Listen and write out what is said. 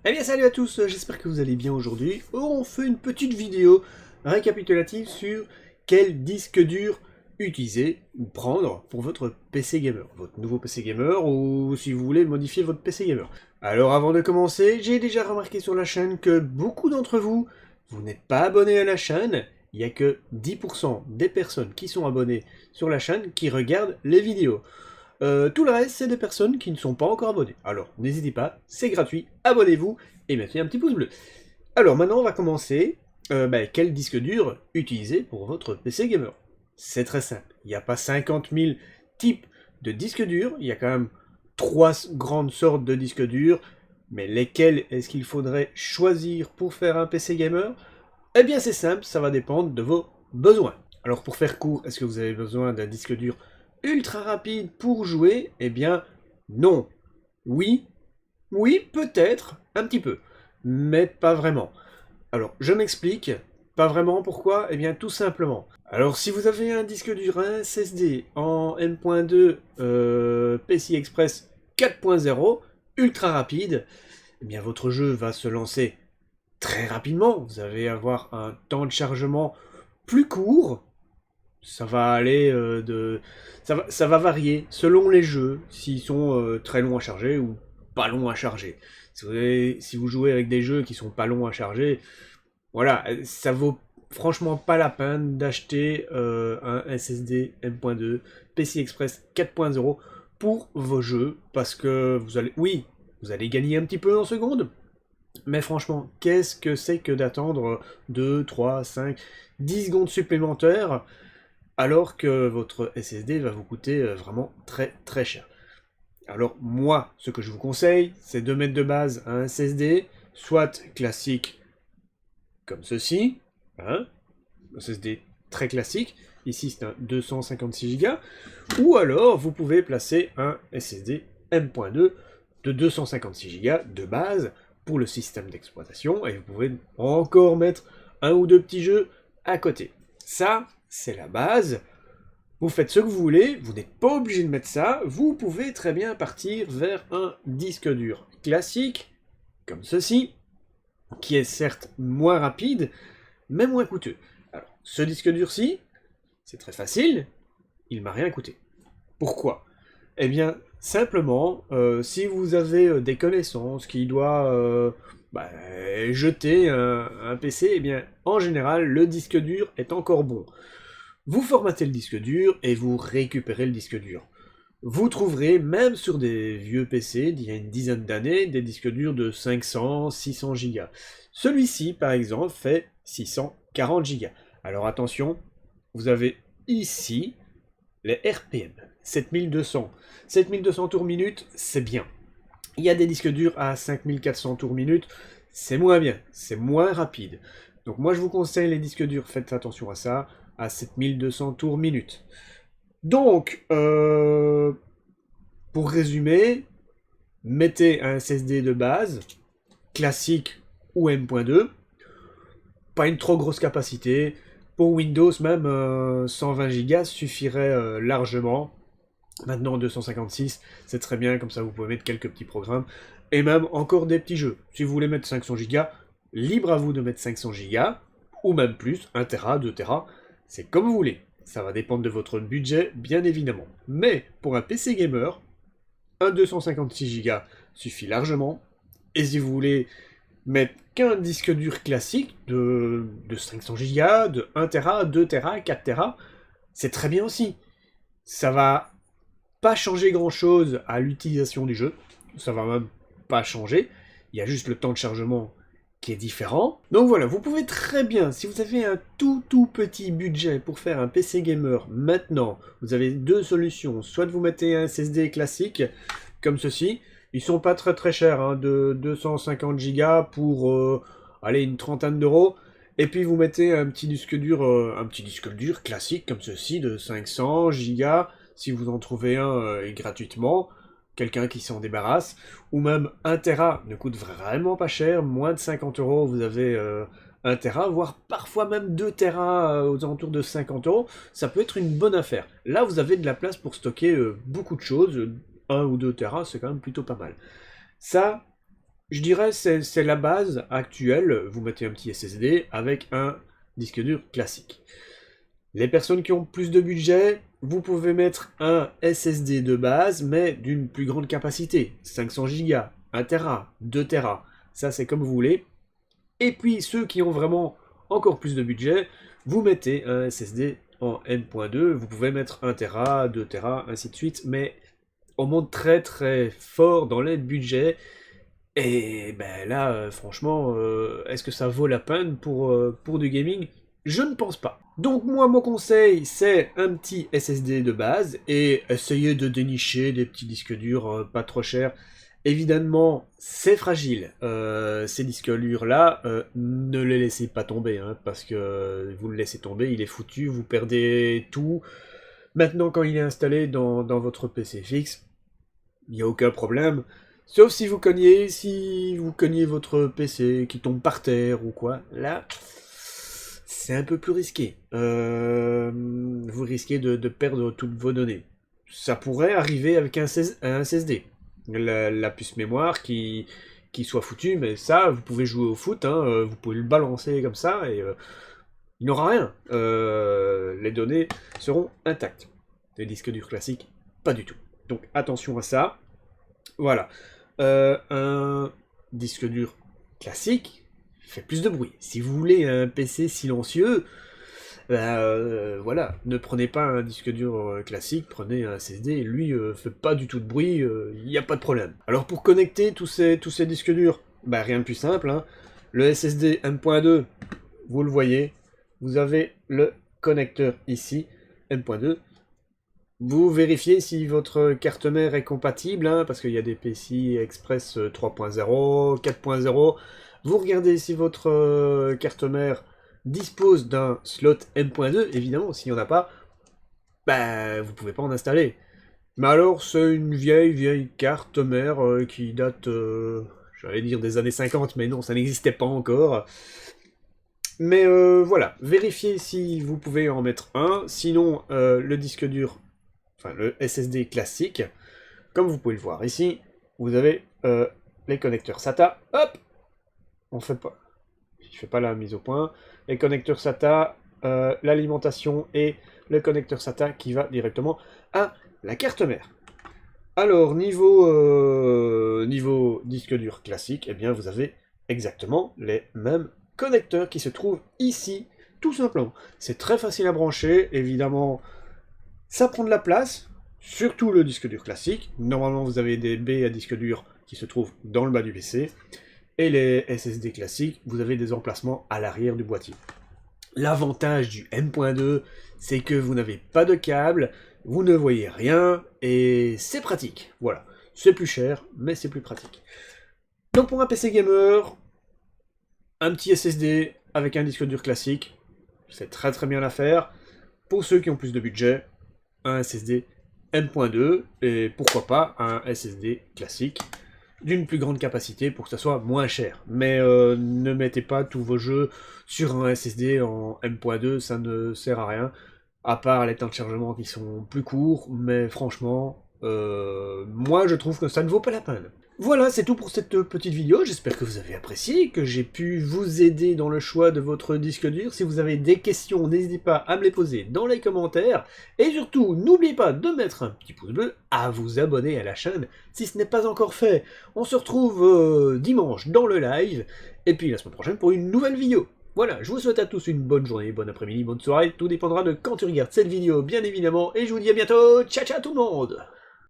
Eh bien salut à tous, j'espère que vous allez bien aujourd'hui. On fait une petite vidéo récapitulative sur quel disque dur utiliser ou prendre pour votre PC gamer. Votre nouveau PC gamer ou si vous voulez modifier votre PC gamer. Alors avant de commencer, j'ai déjà remarqué sur la chaîne que beaucoup d'entre vous, vous n'êtes pas abonnés à la chaîne. Il n'y a que 10% des personnes qui sont abonnées sur la chaîne qui regardent les vidéos. Tout le reste, c'est des personnes qui ne sont pas encore abonnées. Alors, n'hésitez pas, c'est gratuit, abonnez-vous et mettez un petit pouce bleu. Alors, maintenant, on va commencer. Quel disque dur utiliser pour votre PC gamer? C'est très simple. Il n'y a pas 50 000 types de disques durs. Il y a quand même trois grandes sortes de disques durs. Mais lesquels est-ce qu'il faudrait choisir pour faire un PC gamer? Eh bien, c'est simple, ça va dépendre de vos besoins. Alors, pour faire court, est-ce que vous avez besoin d'un disque dur ultra rapide pour jouer? Eh bien, non. Oui, oui, peut-être, un petit peu, mais pas vraiment. Alors, je m'explique. Pas vraiment, pourquoi? Eh bien, tout simplement. Alors, si vous avez un disque dur, un SSD en M.2 PCI Express 4.0, ultra rapide, eh bien, votre jeu va se lancer très rapidement. Vous allez avoir un temps de chargement plus court. Ça va aller ça va varier selon les jeux, s'ils sont très longs à charger ou pas longs à charger. Si vous jouez avec des jeux qui sont pas longs à charger, voilà, ça vaut franchement pas la peine d'acheter un SSD M.2 PCI Express 4.0 pour vos jeux, parce que vous allez, oui, vous allez gagner un petit peu en secondes, mais franchement, qu'est-ce que c'est que d'attendre 2, 3, 5, 10 secondes supplémentaires alors que votre SSD va vous coûter vraiment très très cher. Alors moi, ce que je vous conseille, c'est de mettre de base un SSD, soit classique comme ceci, hein, un SSD très classique, ici c'est un 256 Go, ou alors vous pouvez placer un SSD M.2 de 256 Go de base pour le système d'exploitation, et vous pouvez encore mettre un ou deux petits jeux à côté. Ça, c'est la base. Vous faites ce que vous voulez, vous n'êtes pas obligé de mettre ça, vous pouvez très bien partir vers un disque dur classique, comme ceci, qui est certes moins rapide, mais moins coûteux. Alors, ce disque dur-ci, c'est très facile, il m'a rien coûté. Pourquoi? Eh bien, simplement, si vous avez des connaissances qui doivent bah, jeter un PC, eh bien, en général, le disque dur est encore bon. Vous formatez le disque dur et vous récupérez le disque dur. Vous trouverez, même sur des vieux PC d'il y a une dizaine d'années, des disques durs de 500, 600 Go. Celui-ci, par exemple, fait 640 Go. Alors attention, vous avez ici les RPM, 7200. 7200 tours minute, c'est bien. Il y a des disques durs à 5400 tours minute, c'est moins bien, c'est moins rapide. Donc moi je vous conseille les disques durs, faites attention à ça, à 7200 tours minute. Donc, pour résumer, mettez un SSD de base, classique ou M.2, pas une trop grosse capacité. Pour Windows, même 120 Go suffirait largement. Maintenant 256, c'est très bien, comme ça vous pouvez mettre quelques petits programmes, et même encore des petits jeux. Si vous voulez mettre 500 Go, libre à vous de mettre 500 Go, ou même plus, 1 Tera, 2 Tera, c'est comme vous voulez. Ça va dépendre de votre budget, bien évidemment. Mais pour un PC gamer, un 256 Go suffit largement, et si vous voulez mettre qu'un disque dur classique de 500 Go, de 1 Tera, 2 Tera, 4 Tera, c'est très bien aussi. Ça va pas changer grand chose à l'utilisation du jeu, ça va même pas changer, il y a juste le temps de chargement qui est différent. Donc voilà, vous pouvez très bien, si vous avez un tout petit budget pour faire un PC gamer maintenant, vous avez deux solutions, soit vous mettez un SSD classique, comme ceci, ils sont pas très chers, hein, de 250 Go pour allez, une trentaine d'euros, et puis vous mettez un petit disque dur classique comme ceci de 500 Go, si vous en trouvez un gratuitement, quelqu'un qui s'en débarrasse, ou même 1 Tera ne coûte vraiment pas cher, moins de 50 euros, vous avez 1 Tera, voire parfois même 2 Tera aux alentours de 50 euros, ça peut être une bonne affaire. Là, vous avez de la place pour stocker beaucoup de choses, 1 ou 2 Tera, c'est quand même plutôt pas mal. Ça, Je dirais c'est la base actuelle, vous mettez un petit SSD avec un disque dur classique. Les personnes qui ont plus de budget, vous pouvez mettre un SSD de base, mais d'une plus grande capacité, 500 Go, 1 Tera, 2 Tera, ça c'est comme vous voulez. Et puis ceux qui ont vraiment encore plus de budget, vous mettez un SSD en M.2, vous pouvez mettre 1 Tera, 2 Tera, ainsi de suite, mais on monte très très fort dans les budgets. Et ben là, franchement, est-ce que ça vaut la peine pour du gaming? Je ne pense pas. Donc moi, mon conseil, c'est un petit SSD de base, et essayez de dénicher des petits disques durs pas trop chers. Évidemment, c'est fragile. Ces disques durs-là, ne les laissez pas tomber, hein, parce que vous le laissez tomber, il est foutu, vous perdez tout. Maintenant, quand il est installé dans votre PC fixe, il n'y a aucun problème. Sauf si vous cognez votre PC qui tombe par terre ou quoi, là, c'est un peu plus risqué. Vous risquez de perdre toutes vos données. Ça pourrait arriver avec un SSD. La puce mémoire qui soit foutue, mais ça, vous pouvez jouer au foot, hein, vous pouvez le balancer comme ça, et il n'aura rien. Les données seront intactes. Les disques durs classiques, pas du tout. Donc attention à ça. Voilà. Un disque dur classique fait plus de bruit. Si vous voulez un PC silencieux, voilà, ne prenez pas un disque dur classique, prenez un SSD, lui fait pas du tout de bruit, il n'y a pas de problème. Alors pour connecter tous ces disques durs, rien de plus simple, hein. Le SSD M.2, vous le voyez, vous avez le connecteur ici, M.2, vous vérifiez si votre carte mère est compatible, hein, parce qu'il y a des PCI Express 3.0, 4.0. Vous regardez si votre carte mère dispose d'un slot M.2, évidemment, s'il n'y en a pas, vous pouvez pas en installer. Mais alors, c'est une vieille carte mère qui date, j'allais dire des années 50, mais non, ça n'existait pas encore. Mais voilà, vérifiez si vous pouvez en mettre un, sinon le disque dur, enfin le SSD classique, comme vous pouvez le voir ici, vous avez les connecteurs SATA, hop, je fais pas la mise au point, les connecteurs SATA, l'alimentation et le connecteur SATA qui va directement à la carte mère. Alors, niveau disque dur classique, eh bien vous avez exactement les mêmes connecteurs qui se trouvent ici, tout simplement. C'est très facile à brancher, évidemment, ça prend de la place, surtout le disque dur classique. Normalement, vous avez des baies à disque dur qui se trouvent dans le bas du PC. Et les SSD classiques, vous avez des emplacements à l'arrière du boîtier. L'avantage du M.2, c'est que vous n'avez pas de câble, vous ne voyez rien, et c'est pratique. Voilà, c'est plus cher, mais c'est plus pratique. Donc pour un PC gamer, un petit SSD avec un disque dur classique, c'est très très bien l'affaire. Pour ceux qui ont plus de budget, un SSD M.2, et pourquoi pas un SSD classique d'une plus grande capacité pour que ça soit moins cher. Mais ne mettez pas tous vos jeux sur un SSD en M.2, ça ne sert à rien, à part les temps de chargement qui sont plus courts, mais franchement, moi je trouve que ça ne vaut pas la peine. Voilà, c'est tout pour cette petite vidéo, j'espère que vous avez apprécié, que j'ai pu vous aider dans le choix de votre disque dur. Si vous avez des questions, n'hésitez pas à me les poser dans les commentaires, et surtout, n'oubliez pas de mettre un petit pouce bleu, à vous abonner à la chaîne si ce n'est pas encore fait. On se retrouve dimanche dans le live, et puis la semaine prochaine pour une nouvelle vidéo. Voilà, je vous souhaite à tous une bonne journée, bon après-midi, bonne soirée, tout dépendra de quand tu regardes cette vidéo, bien évidemment, et je vous dis à bientôt, ciao ciao tout le monde!